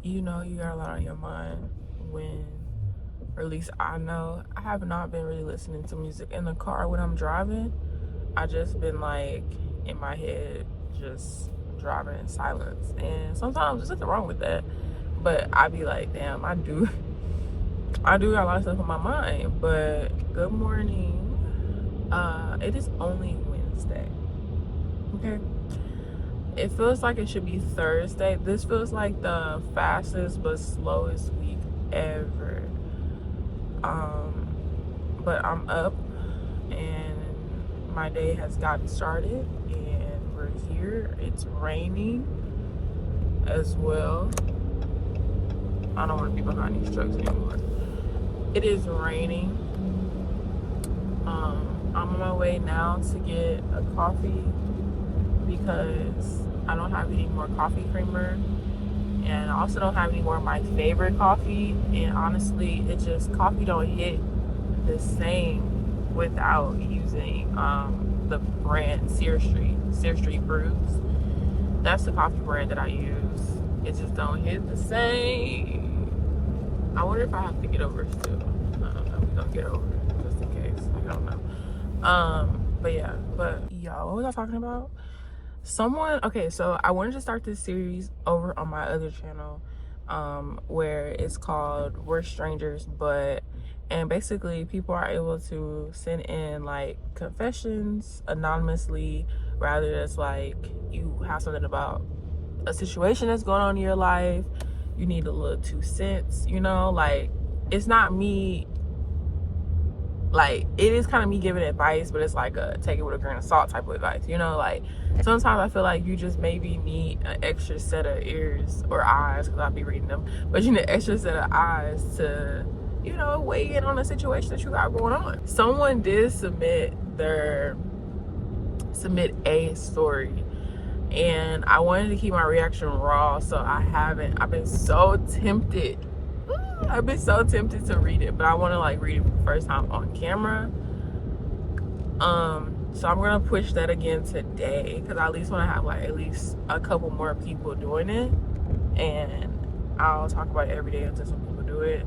you know you got a lot on your mind when, or at least I know, I have not been really listening to music in the car when I'm driving. I just been like in my head, just driving in silence. And sometimes there's nothing wrong with that. But I be like, damn, I do got a lot of stuff on my mind. But good morning. It is only Wednesday. Okay. It feels like it should be Thursday. This feels like the fastest but slowest week ever. But I'm up and my day has gotten started and we're here. It's raining as well. I don't want to be behind these trucks anymore. It is raining. I'm on my way now to get a coffee because I don't have any more coffee creamer, and I also don't have any more of my favorite coffee. And honestly, it just, coffee don't hit the same without using the brand Sear Street Brews. That's the coffee brand that I use. It just don't hit the same. I wonder if I have to get over still. I don't know. We're gonna get over it just in case. I don't know. But yeah, but y'all, what was I talking about? Okay, so I wanted to start this series over on my other channel, where it's called We're Strangers, and basically people are able to send in like confessions anonymously, rather it's like you have something about a situation that's going on in your life, you need a little 2 cents, you know, like it's not me, like it is kind of me giving advice, but it's like a take it with a grain of salt type of advice, you know. Like sometimes I feel like you just maybe need an extra set of ears or eyes, because I'll be reading them, but you need an extra set of eyes to, you know, weigh in on a situation that you got going on. Someone did submit a story, and I wanted to keep my reaction raw, so I've been so tempted. I've been so tempted to read it, but I want to like read it for the first time on camera. So I'm gonna push that again today, because I at least want to have like at least a couple more people doing it, and I'll talk about it every day until some people do it.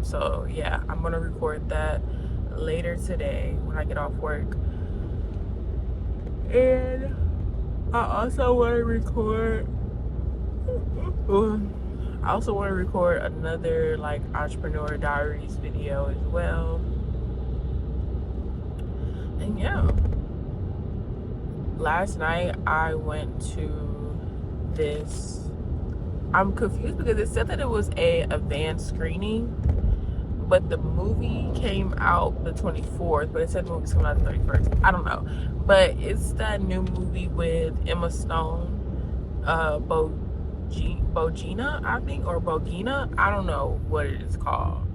So yeah, I'm gonna record that later today when I get off work. And I also want to record another like entrepreneur diaries video as well. And yeah, last night I went to this, I'm confused because it said that it was a advanced screening, but the movie came out the 24th, but it said the movie's coming out the 31st. I don't know, but it's that new movie with Emma Stone, Bogina, I think, or Bogina. I don't know what it is called,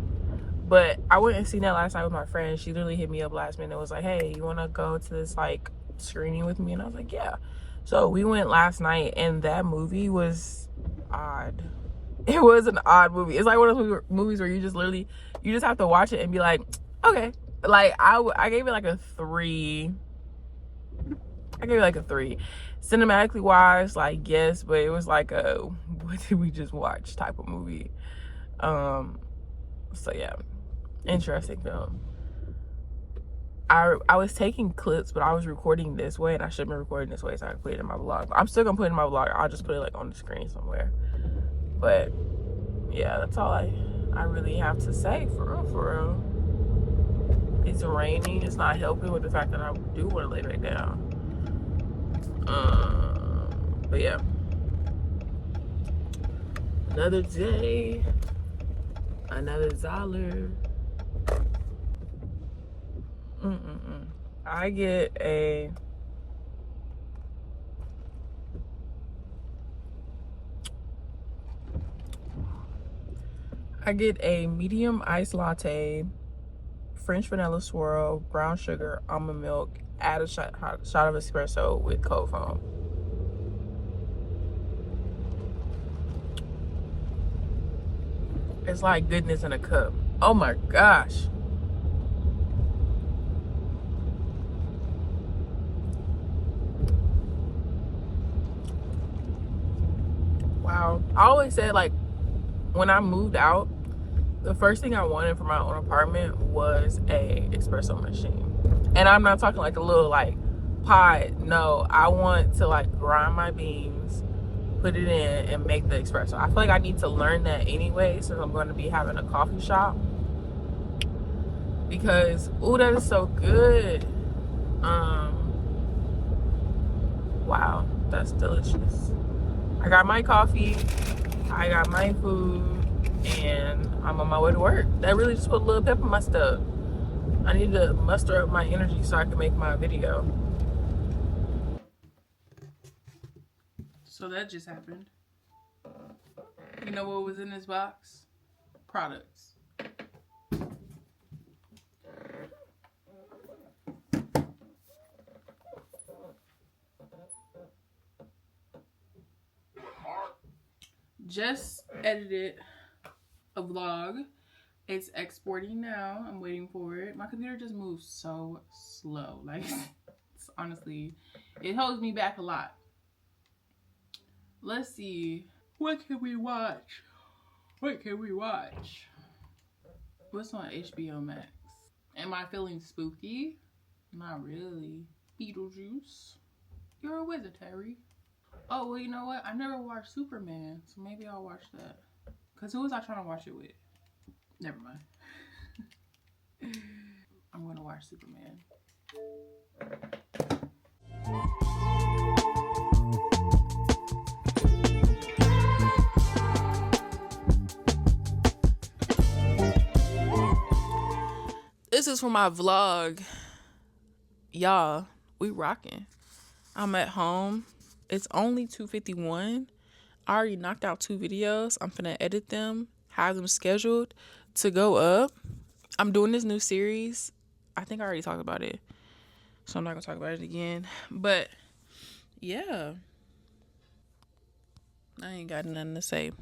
but I went and seen that last night with my friend. She literally hit me up last minute and was like, hey, you want to go to this like screening with me? And I was like, yeah. So we went last night, and that movie was odd. It was an odd movie. It's like one of those movies where you just have to watch it and be like, okay. Like I gave it like a 3. Cinematically wise, like yes, but it was like a what did we just watch type of movie. So yeah, interesting film. I was taking clips, but I was recording this way, and I should have been recording this way so I could put it in my vlog. I'm still gonna put it in my vlog. I'll just put it like on the screen somewhere. But yeah, that's all I really have to say, for real. It's raining. It's not helping with the fact that I do want to lay back down. But yeah, another day, another dollar. I get a medium iced latte, French vanilla swirl, brown sugar, almond milk, add a shot of espresso with cold foam. It's like goodness in a cup. Oh my gosh. Wow. I always said like when I moved out, the first thing I wanted for my own apartment was a espresso machine. And I'm not talking like a little like pot. No, I want to like grind my beans, put it in, and make the espresso. I feel like I need to learn that anyway, since I'm going to be having a coffee shop. Because ooh, that is so good. Wow, that's delicious. I got my coffee, I got my food, and I'm on my way to work. That really just put a little pep in my step. I need to muster up my energy so I can make my video. So that just happened. You know what was in this box? Products. Just edited a vlog. It's exporting now. I'm waiting for it. My computer just moves so slow. Like, it's honestly, it holds me back a lot. Let's see. What can we watch? What can we watch? What's on HBO Max? Am I feeling spooky? Not really. Beetlejuice. You're a wizard, Terry. Oh, well, you know what? I never watched Superman, so maybe I'll watch that. Because who was I trying to watch it with? Never mind. I'm going to watch Superman. This is for my vlog. Y'all, we rocking. I'm at home. It's only 2:51. I already knocked out 2 videos. I'm finna edit them, have them scheduled to go up. I'm doing this new series. I think I already talked about it, so I'm not gonna talk about it again. But yeah, I ain't got nothing to say.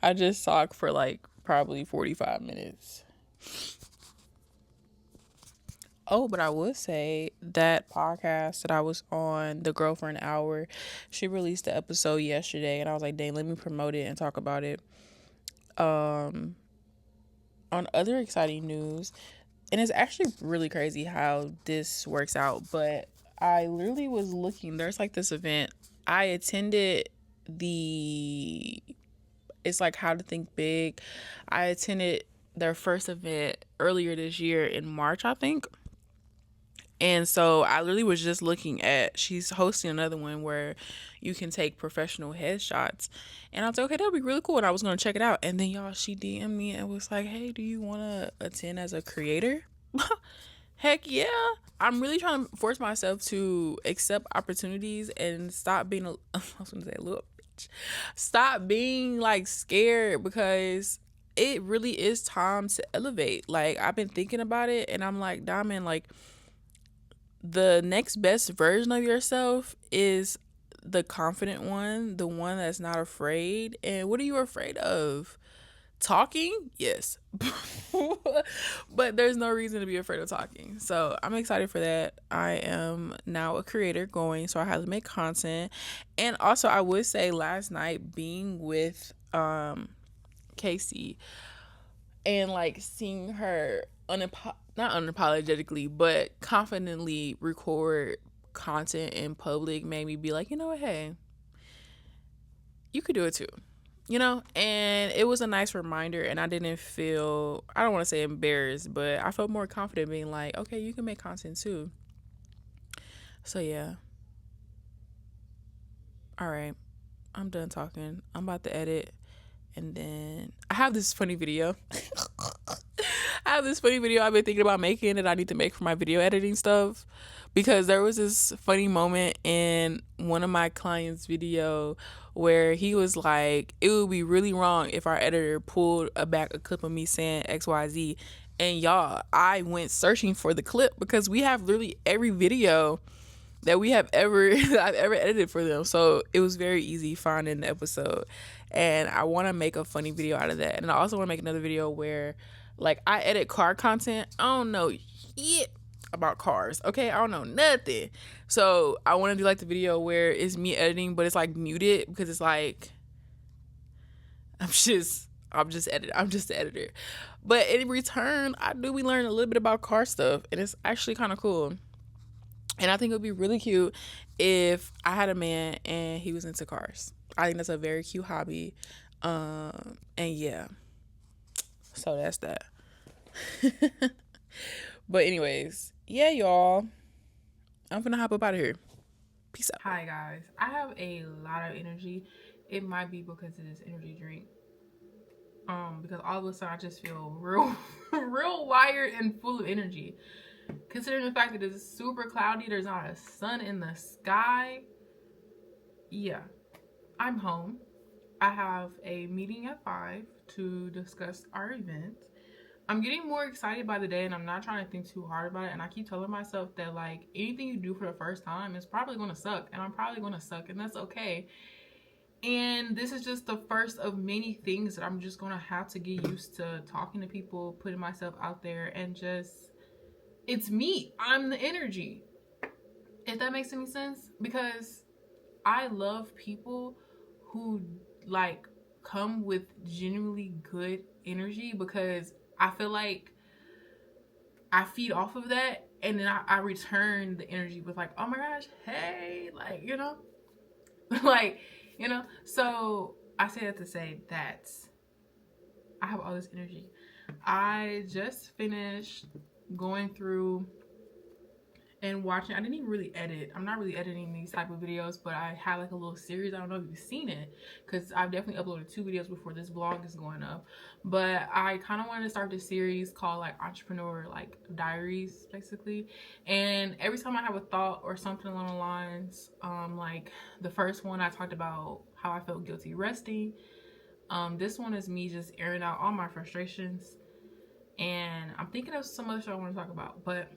I just talked for like probably 45 minutes. Oh, but I would say that podcast that I was on, The Girl for an Hour, she released the episode yesterday, and I was like, dang, let me promote it and talk about it. On other exciting news, and it's actually really crazy how this works out, but I literally was looking, there's like this event. I attended it's like How to Think Big. I attended their first event earlier this year in March, I think. And so I literally was just looking at, she's hosting another one where you can take professional headshots. And I was like, okay, that would be really cool. And I was going to check it out. And then y'all, she DM'd me and was like, hey, do you want to attend as a creator? Heck yeah. I'm really trying to force myself to accept opportunities and stop being I was going to say a little bitch. Stop being like scared, because it really is time to elevate. Like, I've been thinking about it and I'm like, Diamond, like, the next best version of yourself is the confident one, the one that's not afraid. And what are you afraid of? Talking? Yes. But there's no reason to be afraid of talking. So I'm excited for that. I am now a creator going, so I have to make content. And also, I would say last night being with Casey and like seeing her not unapologetically, but confidently record content in public made me be like, you know what, hey, you could do it too, you know? And it was a nice reminder, and I didn't feel, I don't want to say embarrassed, but I felt more confident being like, okay, you can make content too. So yeah. All right, I'm done talking. I'm about to edit, and then I have this funny video. I've been thinking about making that I need to make for my video editing stuff, because there was this funny moment in one of my clients' video where he was like, it would be really wrong if our editor pulled back a clip of me saying XYZ. And y'all, I went searching for the clip, because we have literally every video that we have ever that I've ever edited for them. So it was very easy finding the episode. And I want to make a funny video out of that. And I also want to make another video where, like, I edit car content. I don't know shit about cars, okay? I don't know nothing. So I want to do like the video where it's me editing, but it's like muted, because it's like I'm just the editor. But in return, I do be learning a little bit about car stuff, and it's actually kind of cool. And I think it would be really cute if I had a man and he was into cars. I think that's a very cute hobby. And yeah, so that's that. But anyways, yeah, y'all, I'm gonna hop up out of here. Peace out. Hi guys, I have a lot of energy. It might be because of this energy drink. Because all of a sudden I just feel real wired and full of energy. Considering the fact that it's super cloudy, there's not a sun in the sky. Yeah, I'm home. I have a meeting at 5 to discuss our event. I'm getting more excited by the day, and I'm not trying to think too hard about it. And I keep telling myself that, like, anything you do for the first time is probably going to suck, and I'm probably going to suck, and that's okay. And this is just the first of many things that I'm just going to have to get used to, talking to people, putting myself out there, and just, it's me. I'm the energy. If that makes any sense. Because I love people who, like, come with genuinely good energy, because I feel like I feed off of that, and then I return the energy with, like, oh my gosh, hey, like, you know, like, you know. So I say that to say that I have all this energy. I just finished going through and watching. I didn't even really edit. I'm not really editing these type of videos, but I had like a little series. I don't know if you've seen it, because I've definitely uploaded 2 videos before this vlog is going up. But I kind of wanted to start this series called like Entrepreneur like Diaries, basically. And every time I have a thought or something along the lines, like the first one I talked about how I felt guilty resting. This one is me just airing out all my frustrations. And I'm thinking of some other stuff I want to talk about, but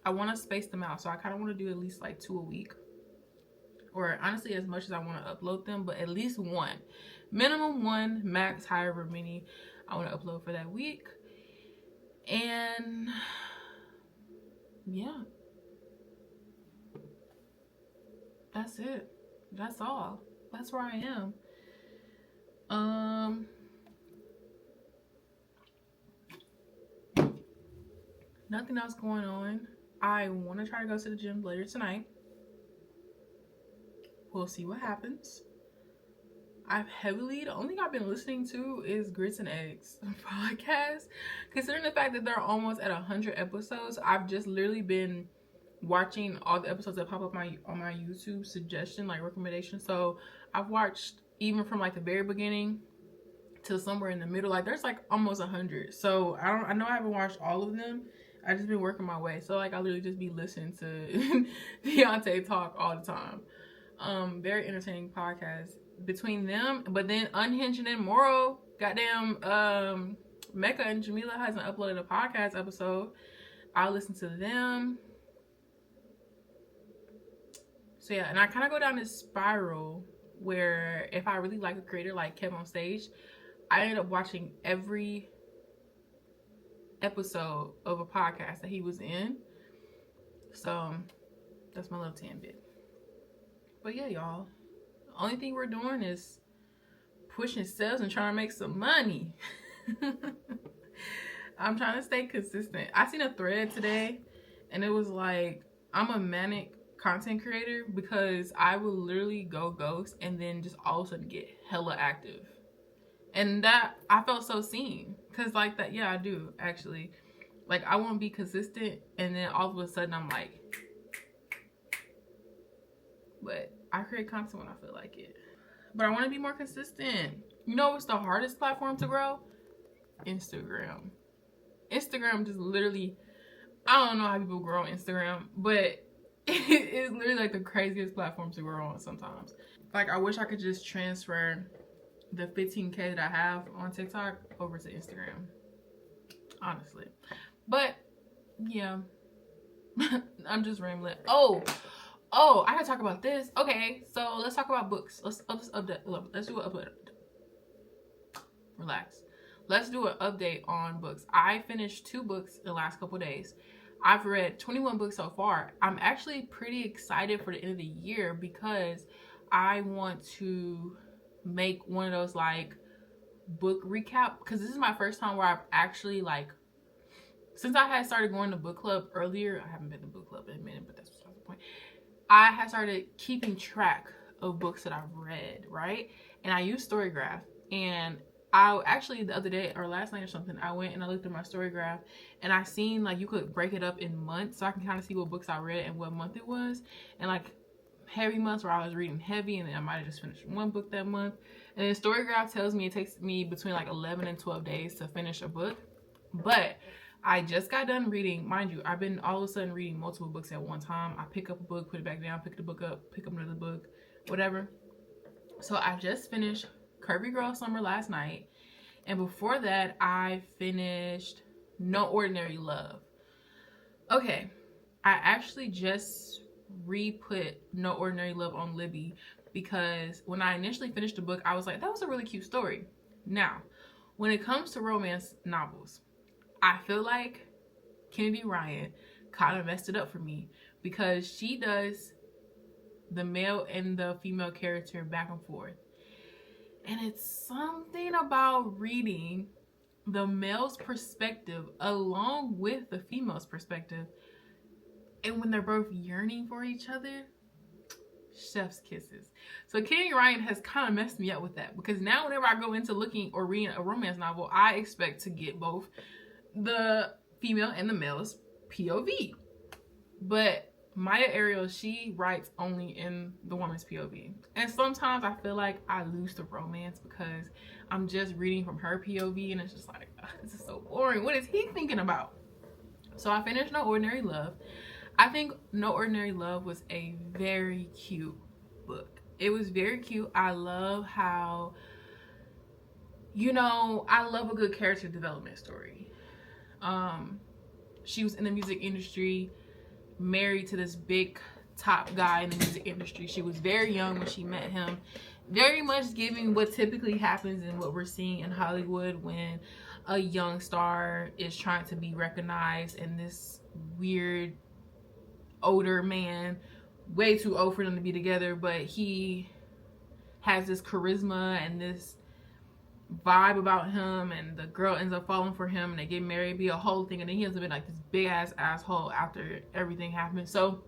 I want to space them out. So I kind of want to do at least like 2 a week, or honestly as much as I want to upload them, but at least 1, minimum 1, max however many I want to upload for that week. And yeah, that's it. That's all. That's where I am. Nothing else going on. I want to try to go to the gym later tonight. We'll see what happens. The only thing I've been listening to is Grits and Eggs podcast. Considering the fact that they're almost at 100 episodes, I've just literally been watching all the episodes that pop up on my YouTube suggestion, like recommendation. So I've watched even from like the very beginning to somewhere in the middle. Like there's like almost 100. So I know I haven't watched all of them. I just been working my way. So like I literally just be listening to Deontay talk all the time. Very entertaining podcast between them. But then Unhinged and Immoral, goddamn, Mecca and Jamila hasn't uploaded a podcast episode. I'll listen to them. So yeah, and I kind of go down this spiral where if I really like a creator like Kev on Stage, I end up watching every episode of a podcast that he was in. So that's my little tidbit. But yeah, y'all, the only thing we're doing is pushing sales and trying to make some money. I'm trying to stay consistent. I seen a thread today and it was like, I'm a manic content creator because I will literally go ghost and then just all of a sudden get hella active. And that, I felt so seen. Because like that, yeah, I do actually. Like I won't be consistent and then all of a sudden I'm like, but I create content when I feel like it. But I want to be more consistent. You know what's the hardest platform to grow? Instagram. Instagram just literally, I don't know how people grow on Instagram, but it's literally like the craziest platform to grow on sometimes. Like I wish I could just transfer the 15K that I have on TikTok over to Instagram, honestly. But yeah, I'm just rambling. Oh, I gotta talk about this. Okay, so let's talk about books. Let's update. Let's do an update. Relax. Let's do an update on books. I finished 2 books in the last couple days. I've read 21 books so far. I'm actually pretty excited for the end of the year because I want to make one of those like book recap, because this is my first time where I've actually like, since I had started going to book club earlier, I haven't been to book club in a minute, but that's besides the point. I had started keeping track of books that I've read, right? And I use Storygraph. And I actually, the other day or last night or something, I went and I looked at my Storygraph and I seen like you could break it up in months, so I can kind of see what books I read and what month it was. And like heavy months where I was reading heavy, and then I might have just finished one book that month. And then Storygraph tells me it takes me between like 11 and 12 days to finish a book. But I just got done reading, mind you, I've been all of a sudden reading multiple books at one time. I pick up a book, put it back down, pick the book up, pick up another book, whatever. So I just finished Curvy Girl Summer last night. And before that, I finished No Ordinary Love. Okay, I actually just re-put No Ordinary Love on Libby because when I initially finished the book, I was like, that was a really cute story. Now, when it comes to romance novels, I feel like Kennedy Ryan kind of messed it up for me because she does the male and the female character back and forth. And it's something about reading the male's perspective along with the female's perspective. And when they're both yearning for each other, chef's kisses. So Kennedy Ryan has kind of messed me up with that because now whenever I go into looking or reading a romance novel, I expect to get both the female and the male's POV. But Maya Ariel, she writes only in the woman's POV. And sometimes I feel like I lose the romance because I'm just reading from her POV and it's just like, this is so boring. What is he thinking about? So I finished No Ordinary Love. I think No Ordinary Love was a very cute book. It was very cute. I love how, you know, I love a good character development story. She was in the music industry, married to this big top guy in the music industry. She was very young when she met him, very much giving what typically happens and what we're seeing in Hollywood when a young star is trying to be recognized, and this weird older man, way too old for them to be together, but he has this charisma and this vibe about him, and the girl ends up falling for him and they get married, be a whole thing, and then he ends up being like this big ass asshole after everything happens. So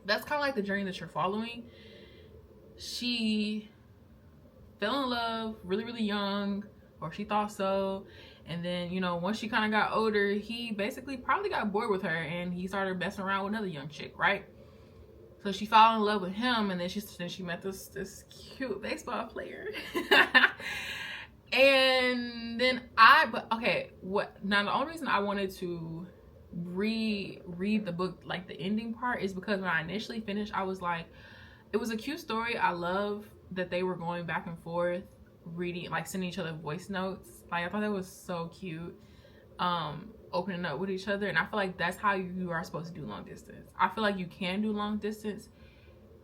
that's kind of like the journey that you're following. She fell in love really, really young, or she thought so, and then, you know, once she kind of got older, he basically probably got bored with her and he started messing around with another young chick, right? So she fell in love with him, and then she met this cute baseball player. And then now the only reason I wanted to reread the book, like the ending part, is because when I initially finished, I was like, it was a cute story. I love that they were going back and forth, reading, like sending each other voice notes. Like, I thought that was so cute. Opening up with each other. And I feel like that's how you are supposed to do long distance. I feel like you can do long distance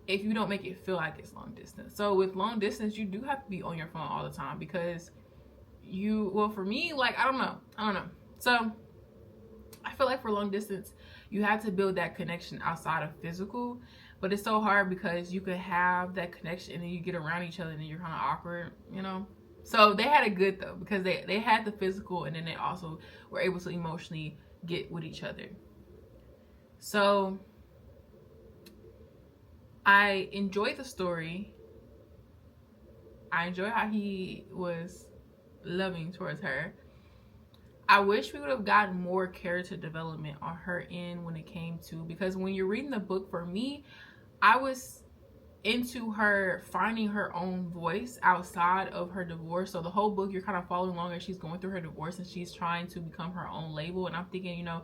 if you don't make it feel like it's long distance. So with long distance, you do have to be on your phone all the time because for me, like, I don't know. So I feel like for long distance, you have to build that connection outside of physical, but it's so hard because you could have that connection and then you get around each other and then you're kind of awkward, you know? So they had it good though, because they had the physical and then they also were able to emotionally get with each other. So I enjoyed the story. I enjoyed how he was loving towards her. I wish we would have gotten more character development on her end when it came to, because when you're reading the book, for me, I was into her finding her own voice outside of her divorce. So the whole book, you're kind of following along as she's going through her divorce and she's trying to become her own label. And I'm thinking, you know,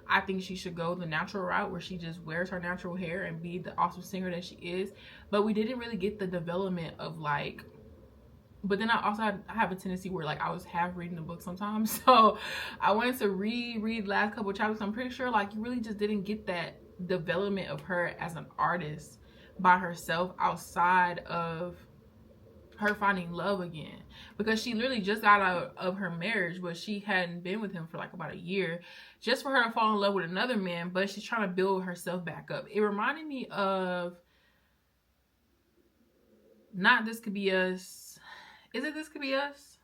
I think she should go the natural route where she just wears her natural hair and be the awesome singer that she is. But we didn't really get the development of like, but then I also have a tendency where like I was half reading the book sometimes. So I wanted to reread the last couple of chapters. I'm pretty sure like you really just didn't get that development of her as an artist by herself outside of her finding love again, because she literally just got out of her marriage, but she hadn't been with him for like about a year, just for her to fall in love with another man. But she's trying to build herself back up. It reminded me of Not This Could Be Us, Is it This Could Be Us?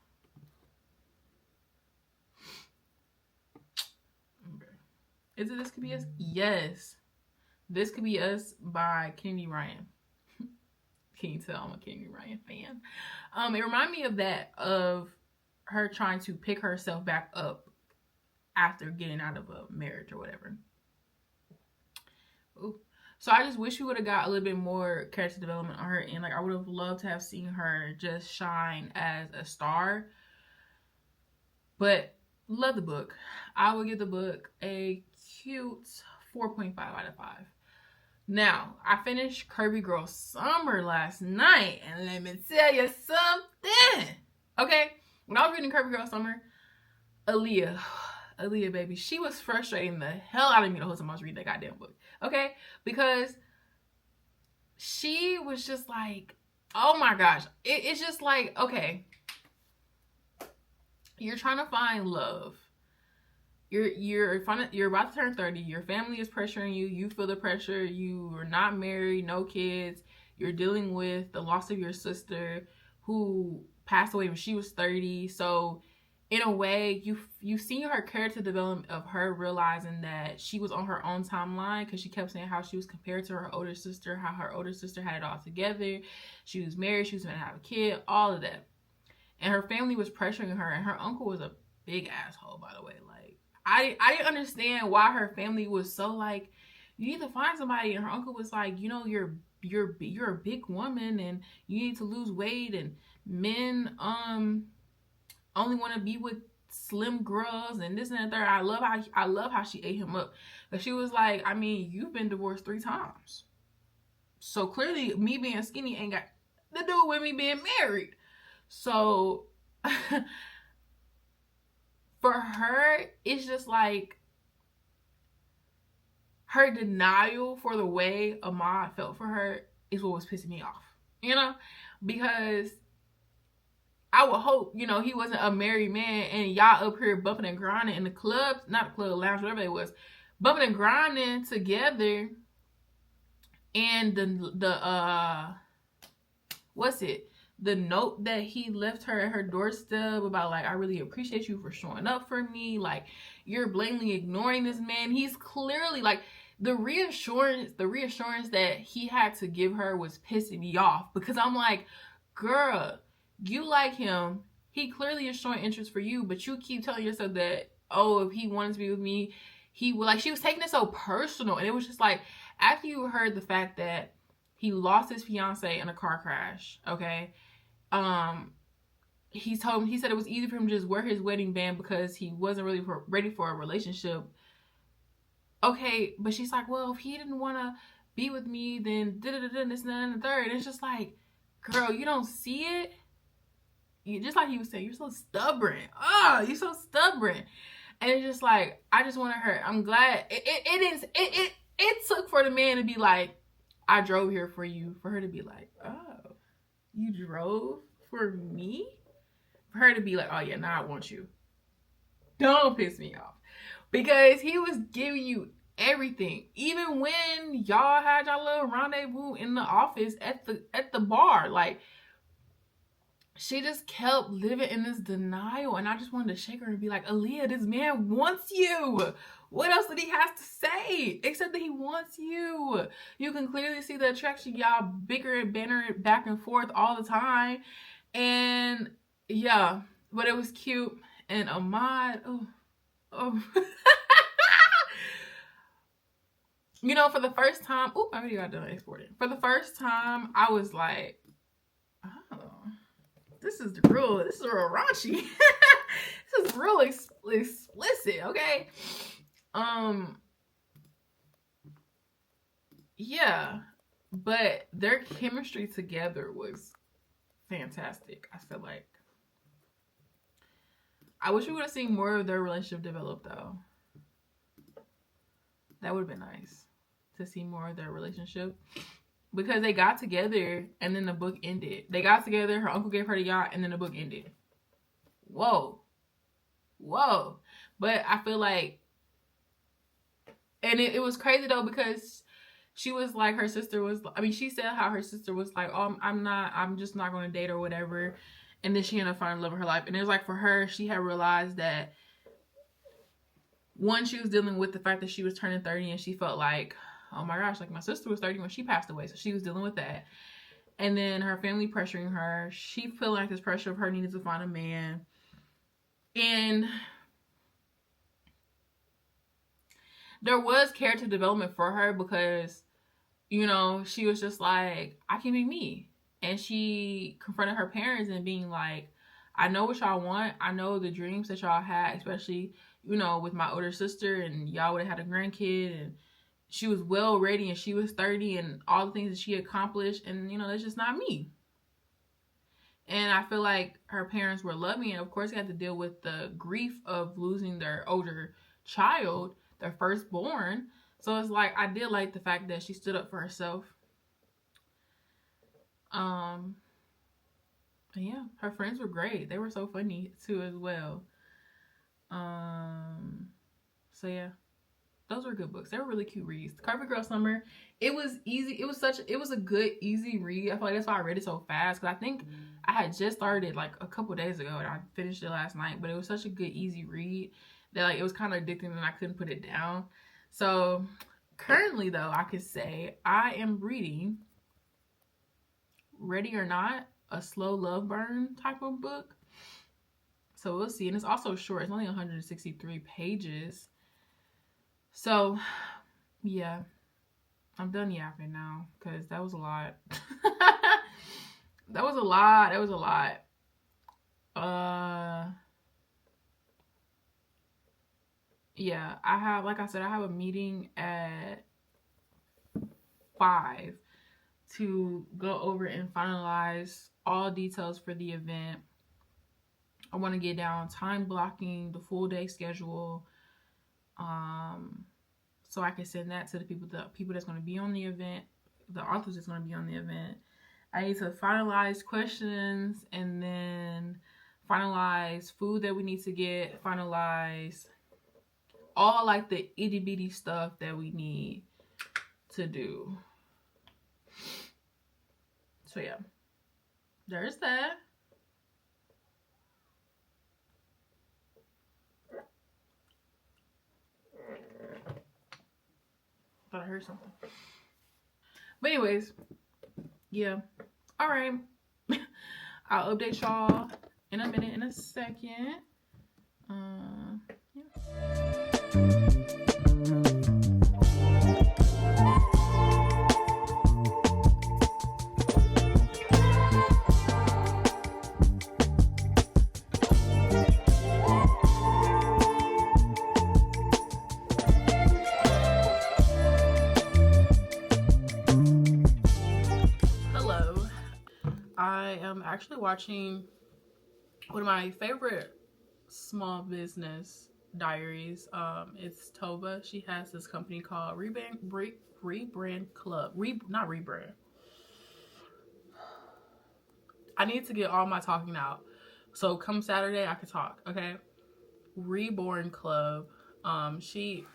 Okay. Is it This Could Be Us? Yes. This Could Be Us by Kennedy Ryan. Can you tell I'm a Kennedy Ryan fan? It reminded me of that, of her trying to pick herself back up after getting out of a marriage or whatever. Ooh. So I just wish we would have got a little bit more character development on her, and like I would have loved to have seen her just shine as a star. But love the book. I will give the book a cute 4.5 out of 5. Now, I finished Curvy Girl Summer last night, and let me tell you something. Okay, when I was reading Curvy Girl Summer, Aaliyah, baby, she was frustrating the hell out of me the whole time I was reading that goddamn book. Okay, because she was just like, oh my gosh, it's just like, okay, you're trying to find love. You're about to turn 30. Your family is pressuring you. You feel the pressure. You are not married, no kids. You're dealing with the loss of your sister who passed away when she was 30. So in a way, you've seen her character development of her realizing that she was on her own timeline, because she kept saying how she was compared to her older sister, how her older sister had it all together. She was married. She was going to have a kid, all of that. And her family was pressuring her, and her uncle was a big asshole, by the way. Like, I didn't understand why her family was so like, you need to find somebody. And her uncle was like, you know, you're a big woman and you need to lose weight, and men only want to be with slim girls and this and that. I love how she ate him up. But she was like, I mean, you've been divorced 3 times. So clearly me being skinny ain't got to do with me being married. So for her, it's just like her denial for the way Ahmad felt for her is what was pissing me off, you know, because I would hope, you know, he wasn't a married man and y'all up here bumping and grinding in the clubs, not the club, lounge, whatever it was, bumping and grinding together. And the note that he left her at her doorstep about, like, I really appreciate you for showing up for me. Like, you're blatantly ignoring this man. He's clearly, like, the reassurance that he had to give her was pissing me off, because I'm like, girl, you like him. He clearly is showing interest for you, but you keep telling yourself that, oh, if he wanted to be with me, he would. Like, she was taking it so personal. And it was just like, after you heard the fact that he lost his fiance in a car crash, okay? He said it was easy for him to just wear his wedding band because he wasn't really ready for a relationship. Okay, but she's like, well, if he didn't want to be with me, then this and the third. And it's just like, girl, you don't see it? You, just like he was saying, you're so stubborn. Oh, you're so stubborn. And it's just like, I just wanted her. I'm glad it took for the man to be like, I drove here for you. For her to be like, oh, you drove for me? For her to be like, oh yeah, now I want you. Don't piss me off. Because he was giving you everything. Even when y'all had y'all little rendezvous in the office at the bar. Like, she just kept living in this denial. And I just wanted to shake her and be like, Aaliyah, this man wants you. What else did he have to say? Except that he wants you. You can clearly see the attraction. Y'all bicker and banter back and forth all the time. And yeah, but it was cute. And Ahmad, oh. You know, for the first time, I already got done exporting. For the first time, I was like, oh, this is real raunchy. This is real explicit, okay? Yeah, but their chemistry together was fantastic. I feel like I wish we would have seen more of their relationship develop, though. That would have been nice to see more of their relationship, because they got together and then the book ended. They got together, her uncle gave her the yacht, and then the book ended. Whoa. But I feel like, and it was crazy though, because she was like, her sister was, I mean, she said how her sister was like, oh, I'm just not going to date or whatever. And then she ended up finding the love of her life. And it was like, for her, she had realized that, one, she was dealing with the fact that she was turning 30, and she felt like, oh my gosh, like my sister was 30 when she passed away. So she was dealing with that. And then her family pressuring her. She feeling like this pressure of her needing to find a man. And there was character development for her because, you know, she was just like, I can be me. And she confronted her parents and being like, I know what y'all want. I know the dreams that y'all had, especially, you know, with my older sister, and y'all would have had a grandkid, and she was well ready, and she was 30, and all the things that she accomplished, and, you know, that's just not me. And I feel like her parents were loving, and of course they had to deal with the grief of losing their older child, their firstborn. So it's like, I did like the fact that she stood up for herself. Yeah, her friends were great. They were so funny too as well. So yeah, those were good books. They were really cute reads. Carpet Girl Summer, it was easy. It was a good, easy read. I feel like that's why I read it so fast, because I think I had just started like a couple days ago and I finished it last night. But it was such a good, easy read that like it was kind of addicting and I couldn't put it down. So currently though, I could say I am reading Ready or Not, a slow love burn type of book. So we'll see. And it's also short. It's only 163 pages. So yeah, I'm done yapping now because that was a lot. That was a lot. Yeah, I have, like I said, I have a meeting at 5 to go over and finalize all details for the event. I want to get down time blocking, the full day schedule, so I can send that to the people that's going to be on the event, the authors that's going to be on the event. I need to finalize questions, and then finalize food that we need to get, finalize all like the itty bitty stuff that we need to do. So yeah, there's that. Thought I heard something. But anyways, yeah. All right. I'll update y'all in a minute, in a second. Yeah. I am actually watching one of my favorite small business diaries. It's Tova. She has this company called Rebrand Club. Not Rebrand. I need to get all my talking out. So come Saturday, I can talk. Okay. Reborn Club. She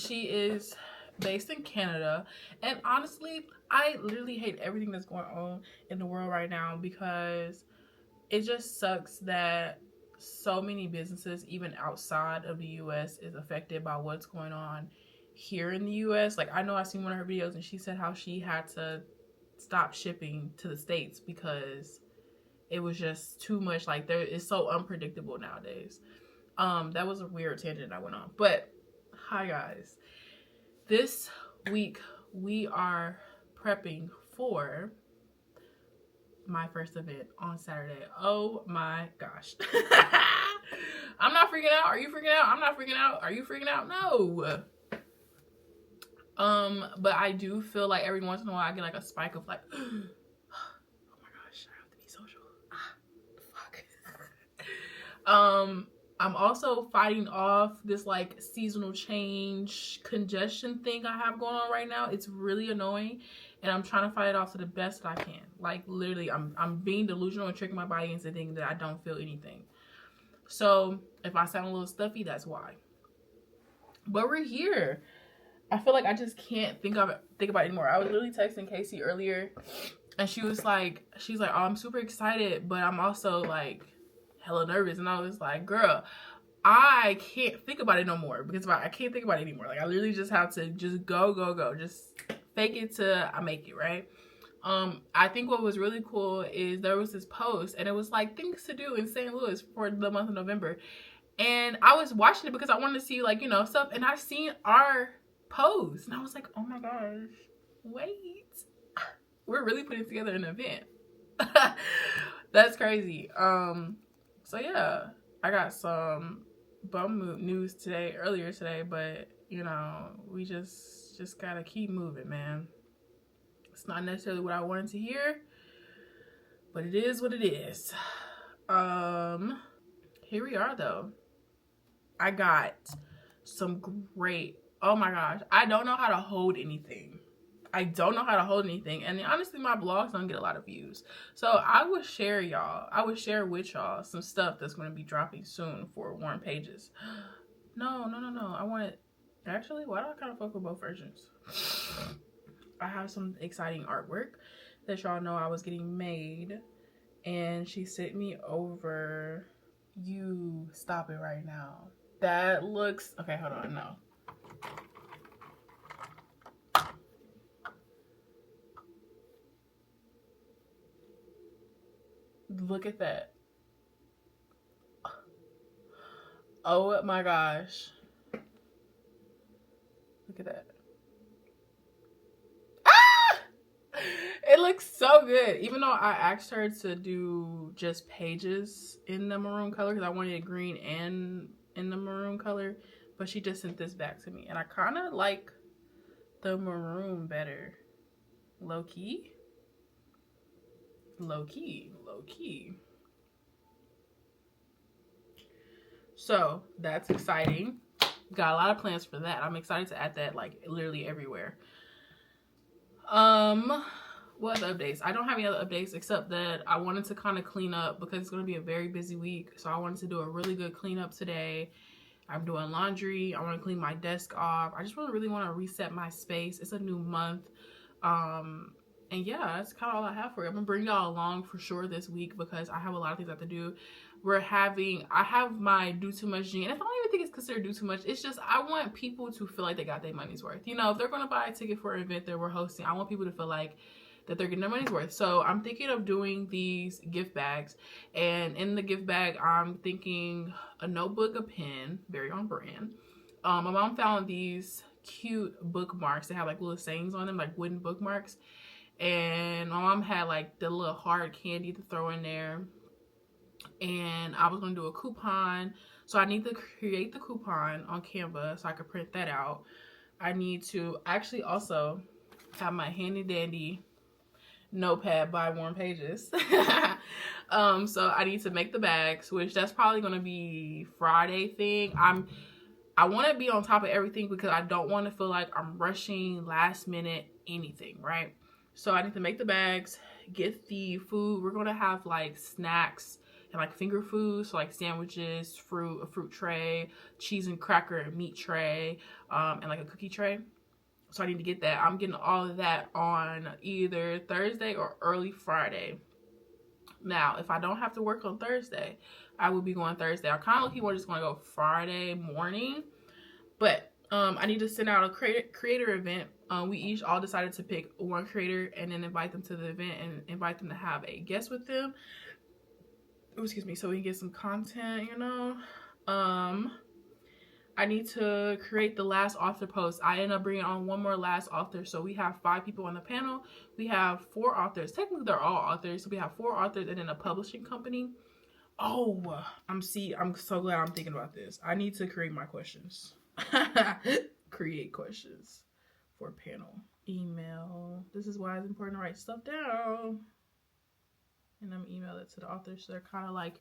is based in Canada, and honestly, I literally hate everything that's going on in the world right now, because it just sucks that so many businesses, even outside of the US, is affected by what's going on here in the US. Like, I know I seen one of her videos and she said how she had to stop shipping to the States because it was just too much. Like, it's so unpredictable nowadays. That was a weird tangent I went on. But hi guys, this week we are prepping for my first event on Saturday. Oh my gosh. I'm not freaking out. Are you freaking out? I'm not freaking out. Are you freaking out? No. But I do feel like every once in a while I get like a spike of like, oh my gosh, I have to be social. Fuck. I'm also fighting off this like seasonal change congestion thing I have going on right now. It's really annoying, and I'm trying to fight it off to the best that I can. Like, literally, I'm being delusional and tricking my body into thinking that I don't feel anything. So if I sound a little stuffy, that's why. But we're here. I feel like I just can't think about it anymore. I was literally texting Casey earlier, And she's like, oh, I'm super excited, but I'm also like hella nervous. And I was like, girl, I can't think about it no more, because I can't think about it anymore. Like, I literally just have to just go. Just fake it till I make it, right? I think what was really cool is there was this post, and it was like things to do in St. Louis for the month of November. And I was watching it because I wanted to see, like, you know, stuff. And I seen our post, and I was like, oh my gosh, wait, we're really putting together an event. That's crazy. So yeah, I got some bum news earlier today, but you know, we just gotta keep moving, man. It's not necessarily what I wanted to hear, but it is what it is. Here we are though. I got some great, oh my gosh, I don't know how to hold anything. And honestly, my blogs don't get a lot of views. So I would share with y'all some stuff that's going to be dropping soon for Warm Pages. No. I want it. Actually, why do I kind of fuck with both versions? I have some exciting artwork that y'all know I was getting made. And she sent me over. You stop it right now. That looks, okay, hold on, no. Look at that. Oh my gosh. Look at that. Ah! It looks so good. Even though I asked her to do just pages in the maroon color, because I wanted it green and in the maroon color, but she just sent this back to me. And I kind of like the maroon better. Low key. So that's exciting. Got a lot of plans for that. I'm excited to add that like literally everywhere. What other updates? I don't have any other updates except that I wanted to kind of clean up because it's going to be a very busy week. So I wanted to do a really good cleanup today. I'm doing laundry. I want to clean my desk off. I just really want to reset my space. It's a new month. And yeah, that's kind of all I have for you. I'm gonna bring y'all along for sure this week because I have a lot of things I have to do. I have my do too much gene. And if I don't even think it's considered do too much, it's just I want people to feel like they got their money's worth. You know, if they're gonna buy a ticket for an event that we're hosting, I want people to feel like that they're getting their money's worth. So I'm thinking of doing these gift bags. And in the gift bag, I'm thinking a notebook, a pen, very on brand. My mom found these cute bookmarks that have like little sayings on them, like wooden bookmarks. And my mom had like the little hard candy to throw in there. And I was going to do a coupon. So I need to create the coupon on Canva so I can print that out. I need to actually also have my handy dandy notepad by Warm Pages. So I need to make the bags, which that's probably going to be Friday thing. I want to be on top of everything because I don't want to feel like I'm rushing last minute anything, right? So I need to make the bags, get the food. We're going to have like snacks and like finger foods, so like sandwiches, a fruit tray, cheese and cracker and meat tray, and like a cookie tray. So I need to get that. I'm getting all of that on either Thursday or early Friday. Now, if I don't have to work on Thursday, I will be going Thursday. I kind of look just going to go Friday morning, but I need to send out a creator event. We each all decided to pick one creator and then invite them to the event and invite them to have a guest with them. Oh, excuse me, so we can get some content, you know. I need to create the last author post. I end up bringing on one more last author. So we have 5 people on the panel. We have 4 authors. Technically, they're all authors. So we have 4 authors and then a publishing company. Oh, I'm so glad I'm thinking about this. I need to create my questions. Create questions for panel. Email. This is why it's important to write stuff down. And I'm gonna email it to the authors so they're kind of like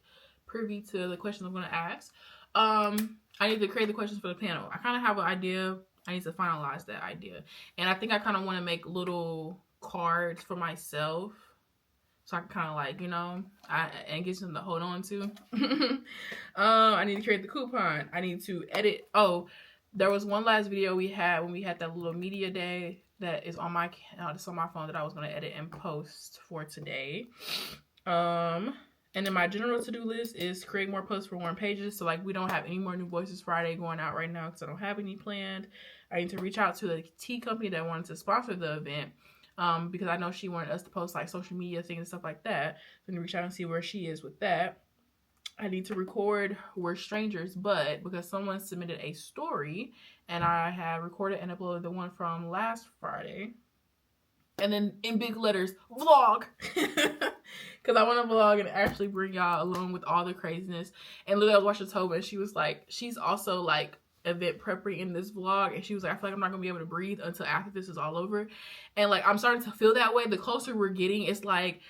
privy to the questions I'm going to ask. I need to create the questions for the panel. I kind of have an idea. I need to finalize that idea. And I think I kind of want to make little cards for myself so I can kind of like, you know, and get something to hold on to. I need to create the coupon. I need to edit. Oh, there was one last video we had when we had that little media day that is on my phone that I was going to edit and post for today. And then my general to-do list is create more posts for Warm Pages. So like we don't have any more New Voices Friday going out right now because I don't have any planned. I need to reach out to the tea company that wanted to sponsor the event because I know she wanted us to post like social media things and stuff like that. So I'm going to reach out and see where she is with that. I need to record We're Strangers, but because someone submitted a story and I had recorded and uploaded the one from last Friday. And then in big letters, vlog. Because I want to vlog and actually bring y'all along with all the craziness. And literally I was watching Toba and she was like, she's also like event prepper in this vlog. And she was like, I feel like I'm not going to be able to breathe until after this is all over. And like, I'm starting to feel that way. The closer we're getting, it's like,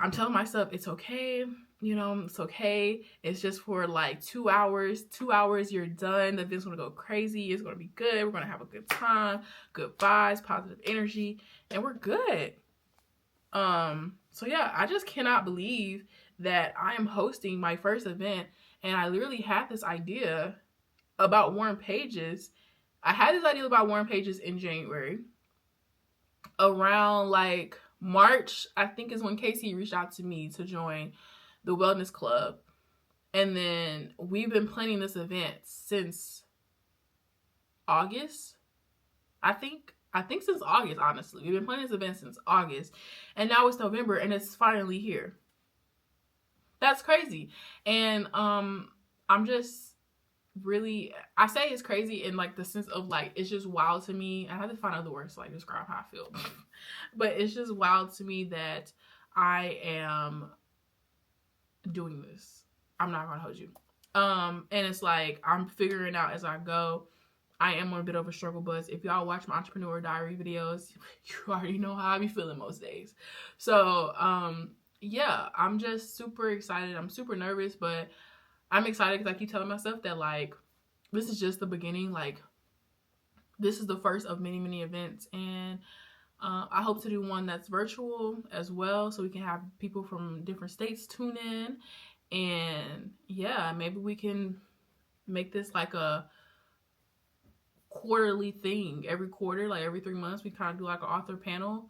I'm telling myself, it's okay. You know, it's okay. It's just for like 2 hours. 2 hours, you're done. The event's going to go crazy. It's going to be good. We're going to have a good time. Good vibes, positive energy. And we're good. So yeah, I just cannot believe that I am hosting my first event. And I literally had this idea about Warm Pages. I had this idea about Warm Pages in January. Around like March, I think is when Casey reached out to me to join the wellness club. And then we've been planning this event since August. I think since August, honestly. We've been planning this event since August. And now it's November and it's finally here. That's crazy. And I'm just really, I say it's crazy in like the sense of like, it's just wild to me. I have to find other words to like describe how I feel. But it's just wild to me that I am doing this. I'm not gonna hold you. And it's like I'm figuring out as I go. I am on a bit of a struggle bus. If y'all watch my entrepreneur diary videos, you already know how I be feeling most days. So yeah, I'm just super excited. I'm super nervous, but I'm excited because I keep telling myself that like this is just the beginning. Like this is the first of many, many events, and I hope to do one that's virtual as well, so we can have people from different states tune in. And yeah, maybe we can make this like a quarterly thing. Every quarter, like every 3 months, we kind of do like an author panel.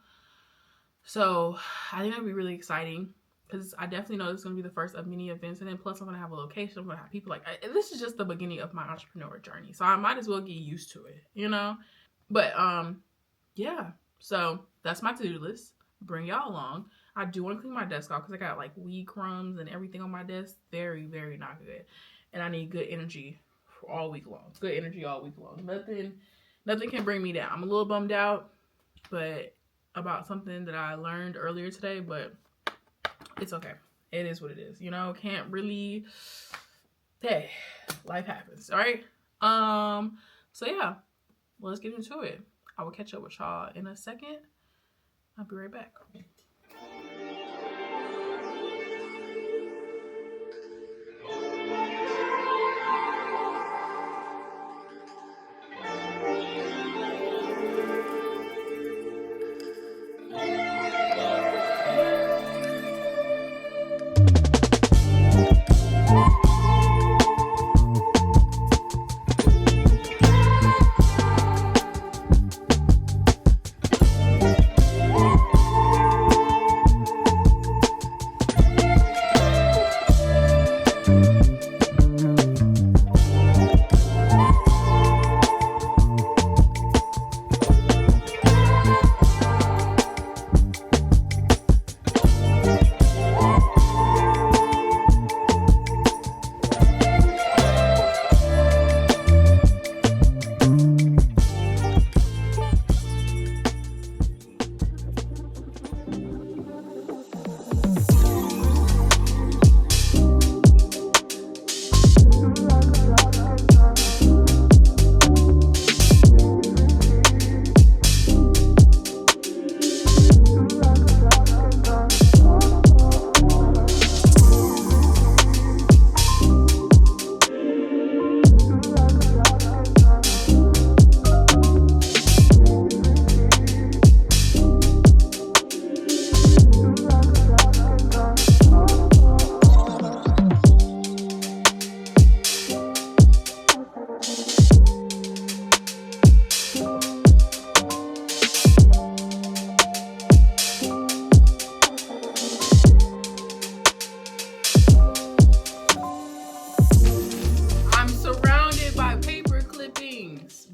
So I think that'd be really exciting because I definitely know this is going to be the first of many events. And then plus I'm going to have a location. I'm going to have people like, this is just the beginning of my entrepreneur journey. So I might as well get used to it, you know? But yeah. So that's my to-do list. Bring y'all along. I do want to clean my desk off because I got like weed crumbs and everything on my desk. Very, very not good. And I need good energy for all week long. Good energy all week long. Nothing can bring me down. I'm a little bummed out, but about something that I learned earlier today, but it's okay. It is what it is. You know, can't really, hey, life happens. All right. So yeah, let's get into it. I will catch up with y'all in a second. I'll be right back.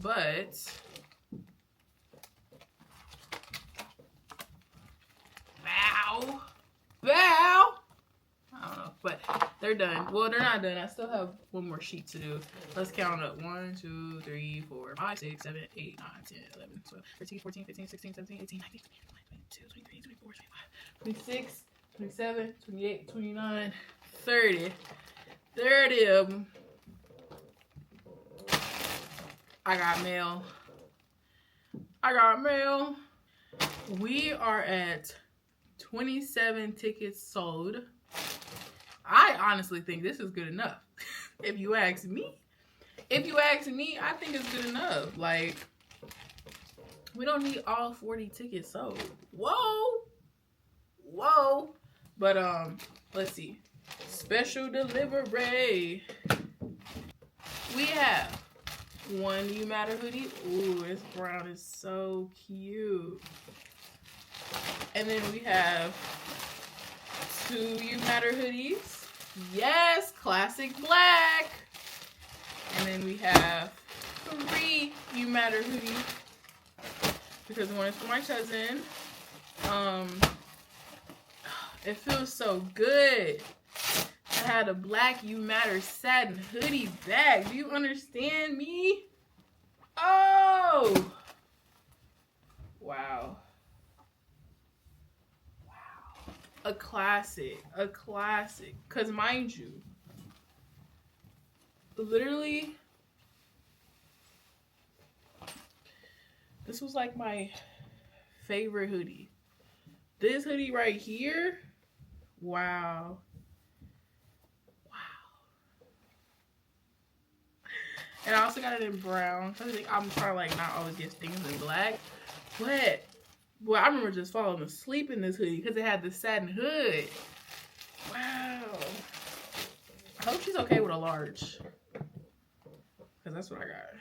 but bow. I don't know, but they're done. Well, they're not done. I still have one more sheet to do. Let's count up. 1, 2, 3, 4, 5, 6, 7, 8, 9, 10, 11, 12, 13, 14, 15, 16, 17, 18, 19, 20, 22, 23, 24, 25, 26, 27, 28, 29, 30. 30 of them. I got mail. We are at 27 tickets sold. I honestly think this is good enough. If you ask me, I think it's good enough. Like, we don't need all 40 tickets sold. Whoa. But let's see. Special delivery. We have one You Matter hoodie. Ooh, this brown is so cute. And then we have 2 You Matter hoodies. Yes, classic black. And then we have 3 You Matter hoodies, because one is for my cousin. It feels so good. I had a black You Matter satin hoodie bag. Do you understand me? Oh! Wow. A classic. Because mind you, literally, this was like my favorite hoodie. This hoodie right here, wow. And I also got it in brown. I think I'm trying to like not always get things in black. But boy, I remember just falling asleep in this hoodie because it had the satin hood. Wow. I hope she's okay with a large, because that's what I got.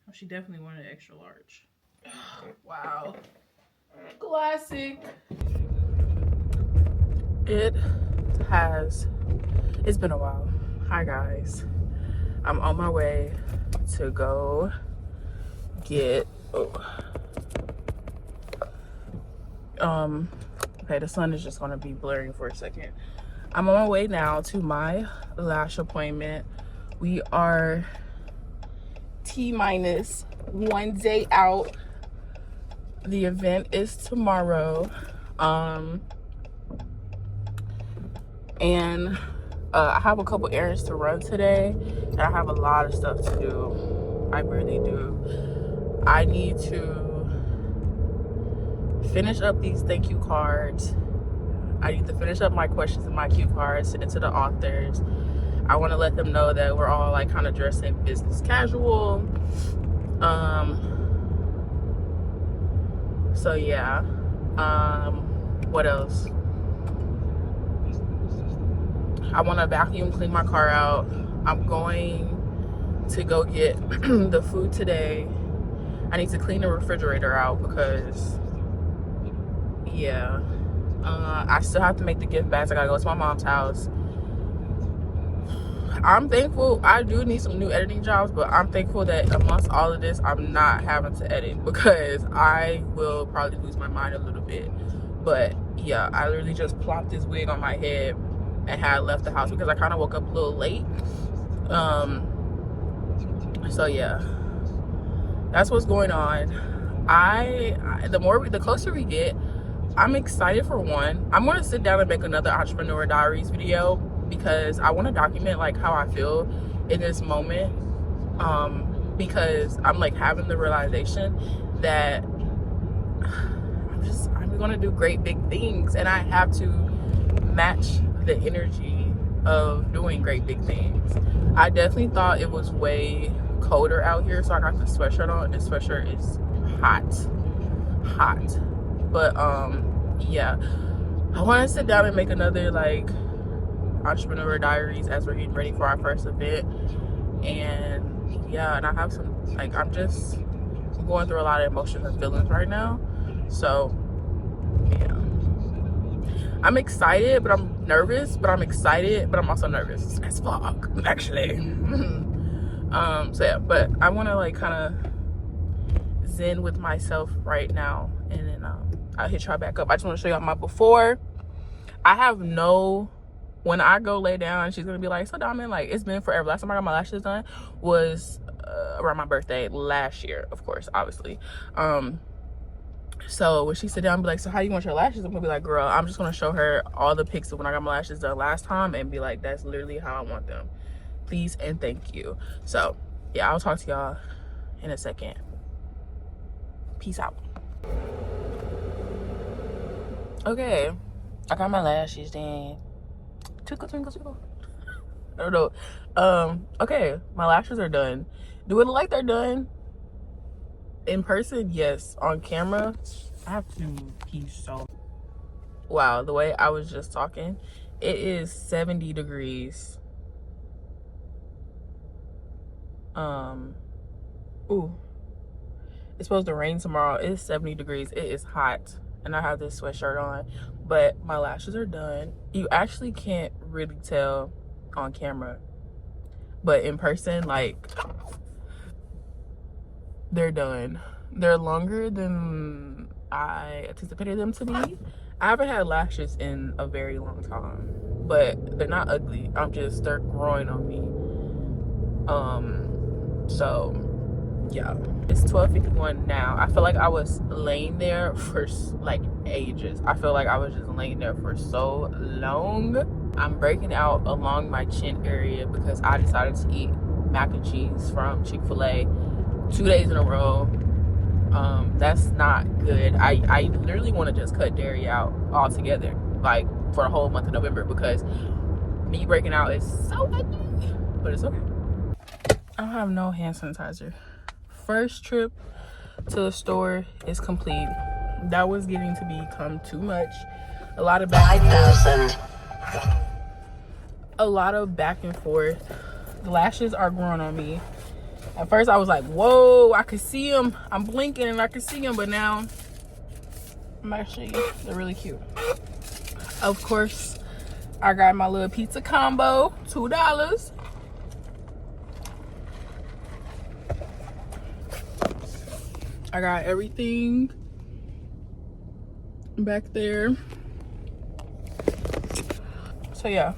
Oh, she definitely wanted an extra large. Wow. Classic. It's been a while. Hi guys. I'm on my way to go get okay, the sun is just gonna be blurring for a second. I'm on my way now to my lash appointment. We are T-minus 1 day out. The event is tomorrow. And I have a couple errands to run today, and I have a lot of stuff to do. I really do. I need to finish up these thank you cards. I need to finish up my questions and my cue cards, send it to the authors. I want to let them know that we're all like kind of dressing business casual. So yeah. What else? I want to vacuum clean my car out. I'm going to go get the food today. I need to clean the refrigerator out because, yeah, I still have to make the gift bags. I gotta go to my mom's house. I'm thankful. I do need some new editing jobs, but I'm thankful that amongst all of this, I'm not having to edit, because I will probably lose my mind a little bit. But yeah, I literally just plopped this wig on my head and had left the house because I kind of woke up a little late. So yeah, that's what's going on. The closer we get, I'm excited. For one, I'm going to sit down and make another Entrepreneur Diaries video, because I want to document like how I feel in this moment. Because I'm like having the realization that I'm going to do great big things, and I have to match the energy of doing great big things. I definitely thought it was way colder out here, so I got the sweatshirt on. This sweatshirt is hot. But yeah, I want to sit down and make another like Entrepreneur Diaries as we're getting ready for our first event. And yeah, and I have some like I'm going through a lot of emotions and feelings right now. So yeah, I'm excited, but I'm nervous. But I'm excited, but I'm also nervous as fuck, actually. So yeah, but I want to like kind of zen with myself right now, and then I'll hit y'all back up. I just want to show y'all my before. I have no, when I go lay down, she's gonna be like, so Diamond, like, it's been forever. Last time I got my lashes done was around my birthday last year, of course, obviously. So when she sit down and be like, so how you want your lashes? I'm gonna be like, girl, I'm just gonna show her all the pics of when I got my lashes done last time and be like, that's literally how I want them. Please and thank you. So yeah, I'll talk to y'all in a second. Peace out. Okay, I got my lashes done. Twinkle, twinkle, twinkle. I don't know. Okay, my lashes are done. Do it look like they're done? In person, yes. On camera, I have to pee so. Wow, the way I was just talking, it is 70 degrees. Ooh, it's supposed to rain tomorrow. It's 70 degrees. It is hot, and I have this sweatshirt on, but my lashes are done. You actually can't really tell on camera, but in person, like, they're done. They're longer than I anticipated them to be. I haven't had lashes in a very long time, but they're not ugly. They're growing on me. So yeah, it's 12:51 now. I feel like I was laying there for like ages. I feel like I was just laying there for so long. I'm breaking out along my chin area because I decided to eat mac and cheese from Chick-fil-A 2 days in a row. That's not good. I literally want to just cut dairy out altogether, like for the whole month of November, because me breaking out is so ugly, but it's okay. I don't have no hand sanitizer. First trip to the store is complete. That was getting to become too much. A lot of back and forth. The lashes are growing on me. At first I was like, whoa, I could see them. I'm blinking and I can see them, but now they're really cute. Of course, I got my little pizza combo, $2. I got everything back there. So yeah,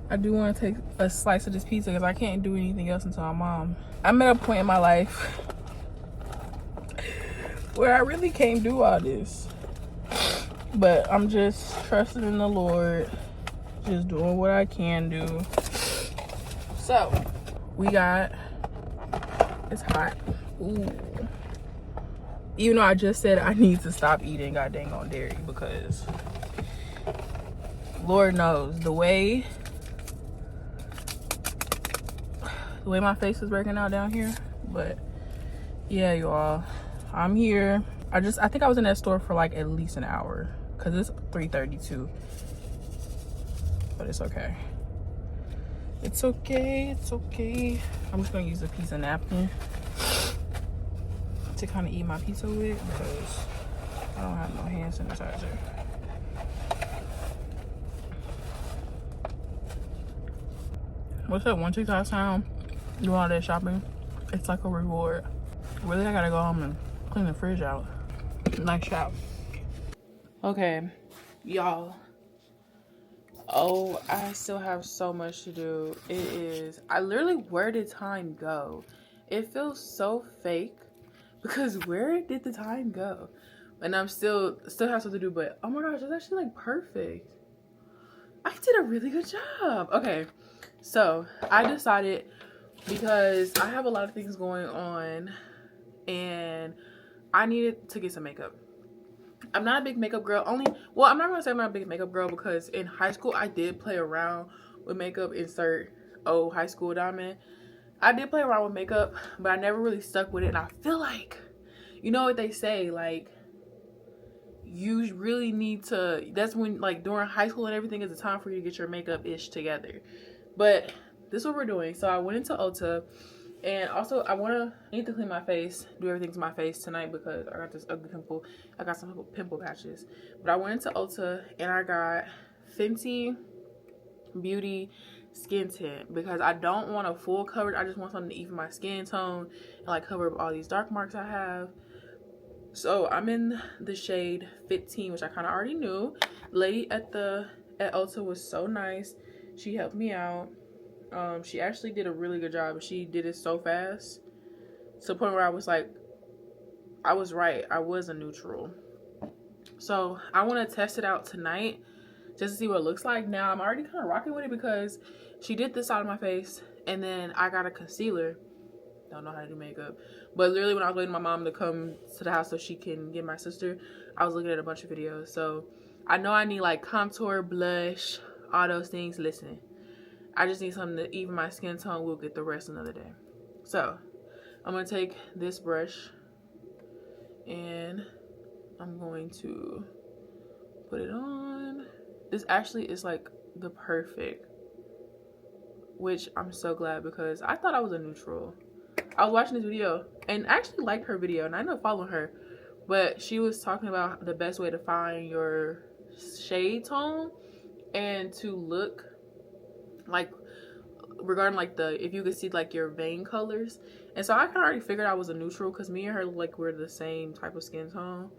I do want to take a slice of this pizza because I can't do anything else until I'm mom. I'm at a point in my life where I really can't do all this, but I'm just trusting in the Lord, just doing what I can do. So it's hot. Ooh. Even though I just said I need to stop eating god dang on dairy, because Lord knows the way my face is breaking out down here. But yeah, y'all, I'm here. I think I was in that store for like at least an hour because it's 3:32, but it's okay. It's okay. I'm just gonna use a piece of napkin to kind of eat my pizza with because I don't have no hand sanitizer. What's that one TikTok sound? Do all that shopping, it's like a reward. Really, I gotta go home and clean the fridge out. Nice shop. Okay, y'all. Oh, I still have so much to do. Where did time go? It feels so fake because where did the time go? And I'm still have something to do, but oh my gosh, it's actually like perfect. I did a really good job. Okay, so I decided, because I have a lot of things going on and I needed to get some makeup. I'm not a big makeup girl. I'm not gonna say I'm not a big makeup girl because in high school I did play around with makeup. Insert high school Diamond. I did play around with makeup, but I never really stuck with it. And I feel like, you know what they say, like, you really need to, that's when, like, during high school and everything is the time for you to get your makeup ish together. But this is what we're doing. So I went into Ulta, and also I need to clean my face, do everything to my face tonight because I got this ugly pimple. I got some pimple patches. But I went into Ulta and I got Fenty Beauty skin tint because I don't want a full coverage. I just want something to even my skin tone and like cover up all these dark marks I have. So I'm in the shade 15, which I kind of already knew. Lady at Ulta was so nice. She helped me out. She actually did a really good job. She did it so fast to the point where I was like, I was right. I was a neutral. So I want to test it out tonight just to see what it looks like. Now I'm already kind of rocking with it because she did this side of my face, and then I got a concealer. Don't know how to do makeup, but literally when I was waiting for my mom to come to the house so she can get my sister, I was looking at a bunch of videos. So I know I need like contour, blush, all those things. Listen, I just need something to even my skin tone. We'll get the rest another day. So I'm gonna take this brush and I'm going to put it on. This actually is like the perfect, which I'm so glad because I thought I was a neutral. I was watching this video and I actually liked her video, and I know following her, but she was talking about the best way to find your shade tone and to look like regarding like if you could see like your vein colors. And so I kind of already figured I was a neutral because me and her like we're the same type of skin tone,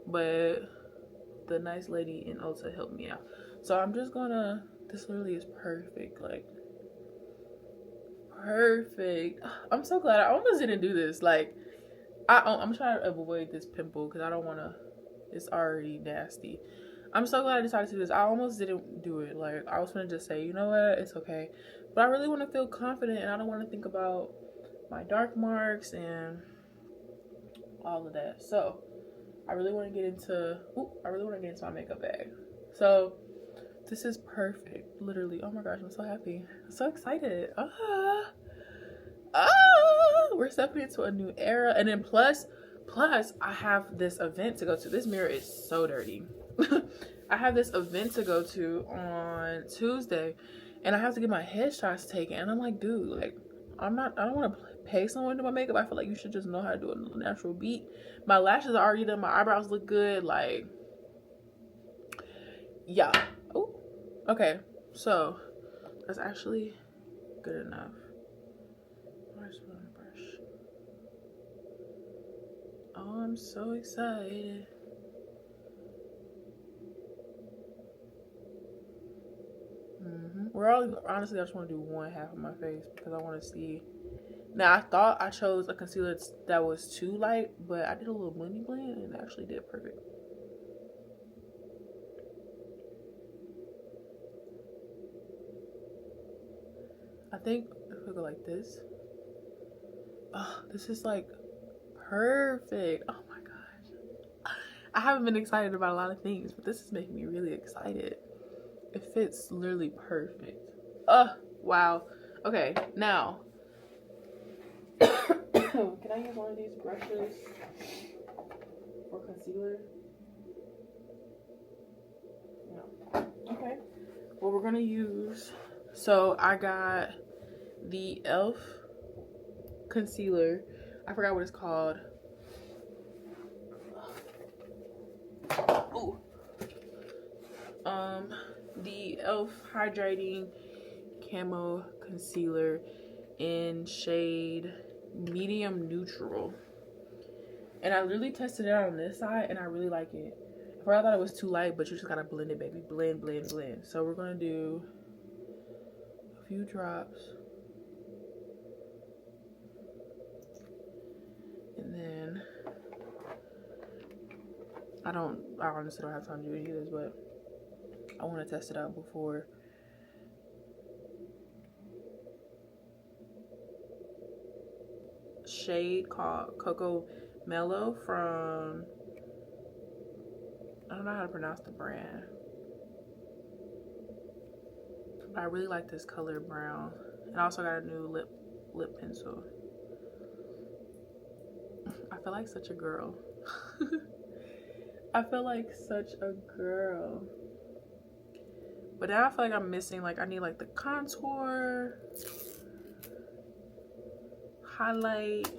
but the nice lady in Ulta helped me out. So I'm just gonna, this literally is perfect, like perfect. I'm so glad I almost didn't do this. Like I'm trying to avoid this pimple because I don't want to, it's already nasty. I'm so glad I decided to do this. I almost didn't do it. Like I was gonna just say, you know what, it's okay, but I really want to feel confident and I don't want to think about my dark marks and all of that. So I really want to get into my makeup bag. So this is perfect, literally. Oh my gosh, I'm so happy. I'm so excited. We're stepping into a new era. And then plus I have this event to go to. This mirror is so dirty. I have this event to go to on Tuesday and I have to get my headshots taken. And I'm like, dude, like I don't want to pay someone to do my makeup. I feel like you should just know how to do a natural beat. My lashes are already done. My eyebrows look good. Like, yeah. Oh, okay. So that's actually good enough. Where's my brush? Oh, I'm so excited. Honestly, I just want to do one half of my face because I want to see. Now, I thought I chose a concealer that was too light, but I did a little blending blend and it actually did perfect. I think if we go like this, oh, this is like perfect. Oh my gosh. I haven't been excited about a lot of things, but this is making me really excited. It fits literally perfect. Wow. Okay, now can I use one of these brushes for concealer? No. Okay. Well, we're gonna use, so I got the e.l.f. concealer. I forgot what it's called. Ooh. The e.l.f. hydrating camo concealer in shade medium neutral, and I literally tested it out on this side and I really like it. I thought it was too light, but you just gotta blend it, baby. Blend. So we're gonna do a few drops and then I honestly don't have time to do any of this, but I want to test it out before. Shade called Coco Mellow from, I don't know how to pronounce the brand, but I really like this color brown. And I also got a new lip pencil. I feel like such a girl. I feel like such a girl. But now I feel like I'm missing, like I need like the contour, highlight.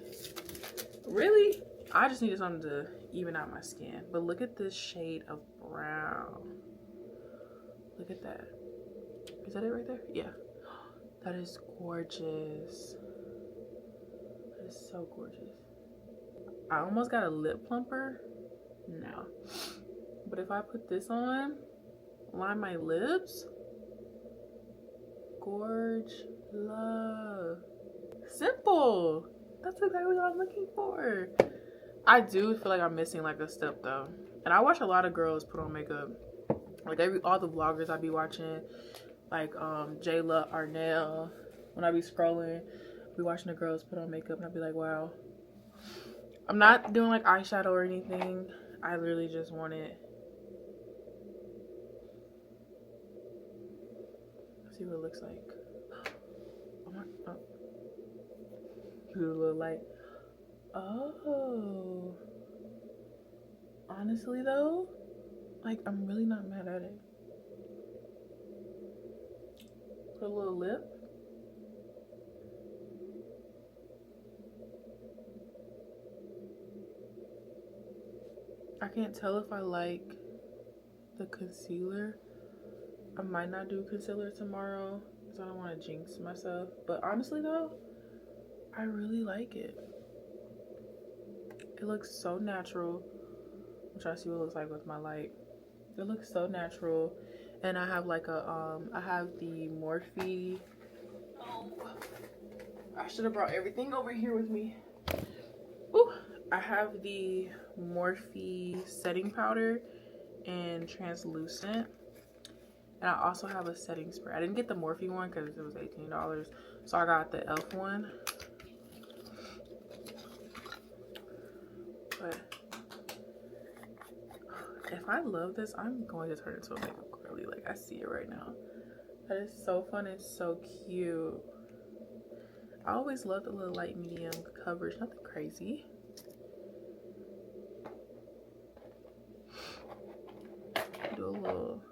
Really? I just needed something to even out my skin. But look at this shade of brown. Look at that. Is that it right there? Yeah. That is gorgeous. That is so gorgeous. I almost got a lip plumper, No. But if I put this on, line my lips, gorge, love. Simple. That's exactly what I'm looking for. I do feel like I'm missing like a step though. And I watch a lot of girls put on makeup. Like all the vloggers I be watching, like Jayla Arnell. When I be scrolling, be watching the girls put on makeup and I be like, wow. I'm not doing like eyeshadow or anything. I literally just want it. Let's see what it looks like. Oh my, oh. Do a little light. Oh. Honestly though, like I'm really not mad at it. Put a little lip. I can't tell if I like the concealer. I might not do concealer tomorrow because I don't want to jinx myself. But honestly though, I really like it. It looks so natural. I'm trying to see what it looks like with my light. It looks so natural. And I have like a I have the Morphe. Oh, I should have brought everything over here with me. Ooh, I have the Morphe setting powder and translucent. And I also have a setting spray. I didn't get the Morphe one because it was $18. So I got the e.l.f. one. But if I love this, I'm going to turn into a makeup girly. Like, I see it right now. That is so fun and so cute. I always love the little light medium coverage. Nothing crazy. Do a little.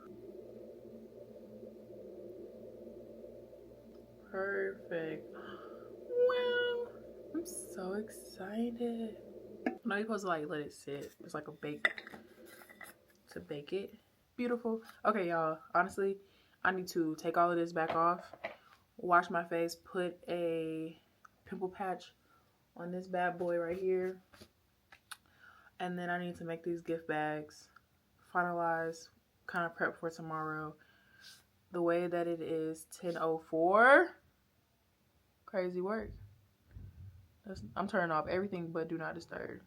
Perfect. Wow. I'm so excited. Now you're supposed to like let it sit. It's like a bake. To bake it. Beautiful. Okay, y'all. Honestly, I need to take all of this back off. Wash my face. Put a pimple patch on this bad boy right here. And then I need to make these gift bags. Finalize. Kind of prep for tomorrow. The way that it is 10:04. Crazy work. I'm turning off everything but do not disturb.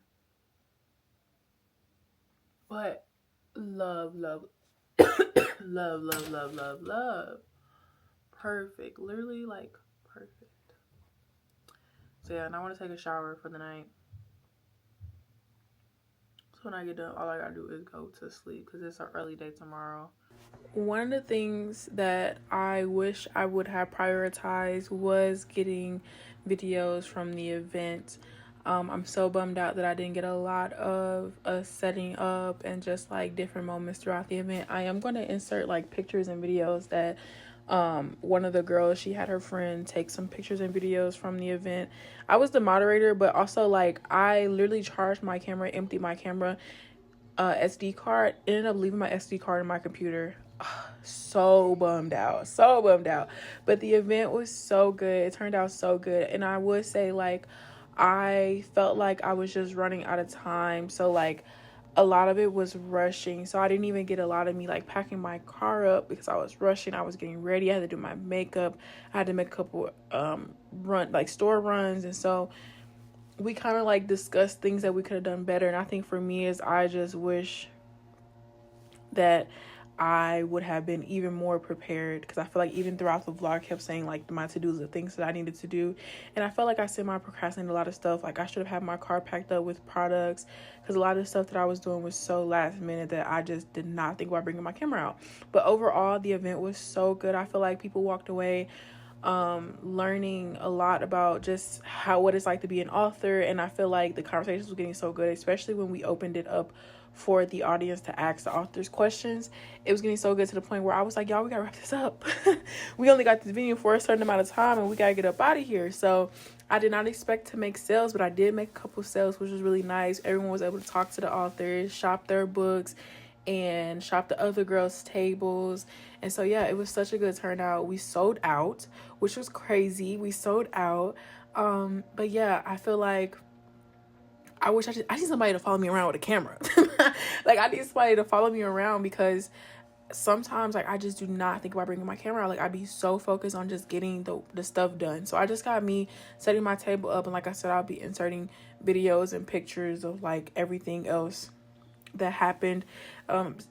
But love, love, love, love, love, love, love. Perfect. Literally like perfect. So yeah, and I want to take a shower for the night. So when I get done, all I gotta do is go to sleep because it's an early day tomorrow. One of the things that I wish I would have prioritized was getting videos from the event. I'm so bummed out that I didn't get a lot of us setting up and just like different moments throughout the event. I am going to insert like pictures and videos that one of the girls, she had her friend take some pictures and videos from the event. I was the moderator, but also like I literally charged my camera, emptied my camera SD card, ended up leaving my SD card in my computer. So bummed out, but the event was so good. It turned out so good, and I would say like I felt like I was just running out of time, so like a lot of it was rushing, so I didn't even get a lot of me like packing my car up because I was rushing. I was getting ready, I had to do my makeup, I had to make a couple store runs, and so we kind of like discussed things that we could have done better. And I think for me is I just wish that I would have been even more prepared, because I feel like even throughout the vlog I kept saying like my to-dos, the things that I needed to do, and I felt like I semi-procrastinated a lot of stuff. Like I should have had my car packed up with products, because a lot of the stuff that I was doing was so last minute that I just did not think about bringing my camera out. But overall the event was so good. I feel like people walked away learning a lot about just what it's like to be an author, and I feel like the conversations were getting so good, especially when we opened it up for the audience to ask the authors questions. It was getting so good to the point where I was like, y'all, we gotta wrap this up. We only got this video for a certain amount of time and we gotta get up out of here. So I did not expect to make sales, but I did make a couple sales, which was really nice. Everyone was able to talk to the authors, shop their books, and shop the other girls' tables. And so yeah, it was such a good turnout. We sold out, which was crazy. We sold out. But yeah, I feel like I wish I need somebody to follow me around with a camera. Like, I need somebody to follow me around, because sometimes, like, I just do not think about bringing my camera out. Like, I'd be so focused on just getting the stuff done. So I just got me setting my table up, and like I said, I'll be inserting videos and pictures of like everything else that happened,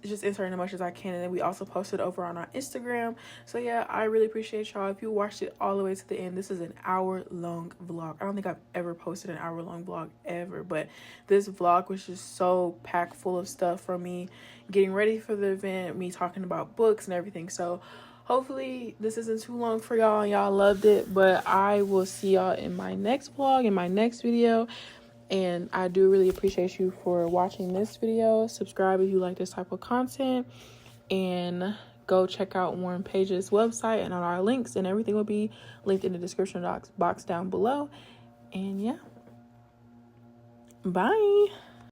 just inserting as much as I can. And then we also posted over on our Instagram. So yeah, I really appreciate y'all if you watched it all the way to the end. This is an hour-long vlog. I don't think I've ever posted an hour-long vlog ever, but this vlog was just so packed full of stuff from me getting ready for the event, me talking about books and everything. So hopefully this isn't too long for y'all and y'all loved it. But I will see y'all in my next vlog, in my next video. And I do really appreciate you for watching this video. Subscribe if you like this type of content. And go check out Warren Page's website, and all our links and everything will be linked in the description box down below. And yeah. Bye.